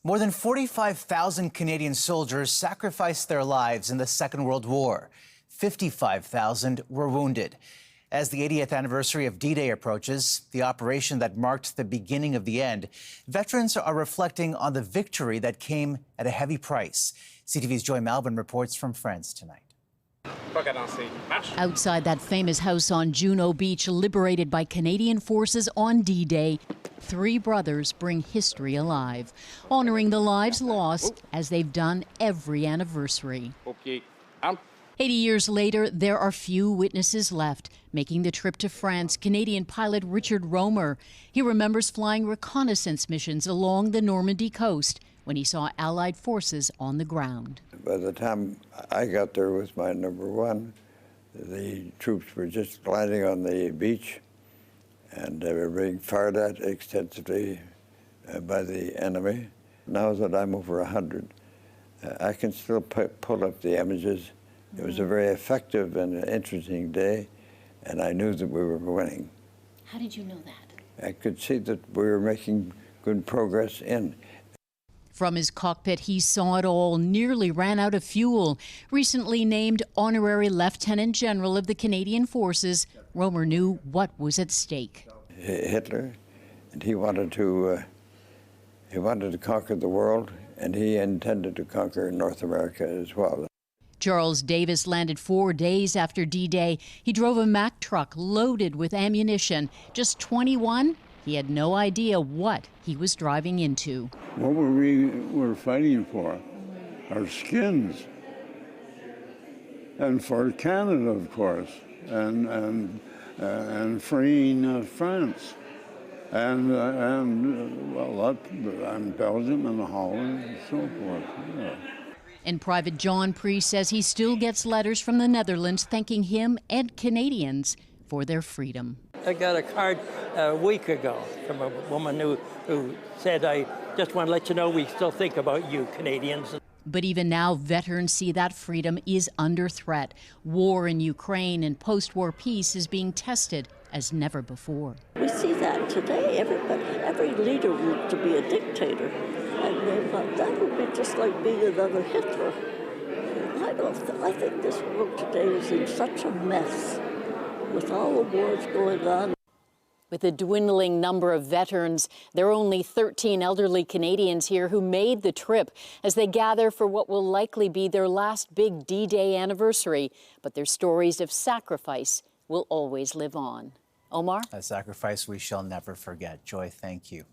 More than 45,000 Canadian soldiers sacrificed their lives in the Second World War. 55,000 were wounded. As the 80th anniversary of D-Day approaches, the operation that marked the beginning of the end, veterans are reflecting on the victory that came at a heavy price. CTV's Joy Malbon reports from France tonight. Outside that famous house on Juno Beach, liberated by Canadian forces on D-Day, three brothers bring history alive, honoring the lives lost as they've done every anniversary. 80 years later, there are few witnesses left. Making the trip to France, Canadian pilot Richard Romer. He remembers flying reconnaissance missions along the Normandy coast when he saw Allied forces on the ground. By the time I got there with my number one, the troops were just landing on the beach, and they were being fired at extensively by the enemy. Now that I'm over 100, I can still pull up the images. It was a very effective and interesting day, and I knew that we were winning. How did you know that? I could see that we were making good progress in. From his cockpit, he saw it all, nearly ran out of fuel. Recently named Honorary Lieutenant General of the Canadian Forces, Romer knew what was at stake. Hitler, and he wanted to conquer the world, and he intended to conquer North America as well. Charles Davis landed 4 days after D-Day. He drove a Mack truck loaded with ammunition. Just 21, he had no idea what he was driving into. What were fighting for? Our skins. And for Canada, of course, and freeing France. And Belgium and Holland and so forth. Yeah. And Private John Priest says he still gets letters from the Netherlands thanking him and Canadians for their freedom. I got a card a week ago from a woman who said, "I just want to let you know we still think about you, Canadians." But even now, veterans see that freedom is under threat. War in Ukraine and post-war peace is being tested as never before. We see that today. Every leader wants to be a dictator. And they thought that would be just like being another Hitler. I think this world today is in such a mess with all the wars going on. With a dwindling number of veterans, there are only 13 elderly Canadians here who made the trip as they gather for what will likely be their last big D-Day anniversary. But their stories of sacrifice will always live on. Omar? A sacrifice we shall never forget. Joy, thank you.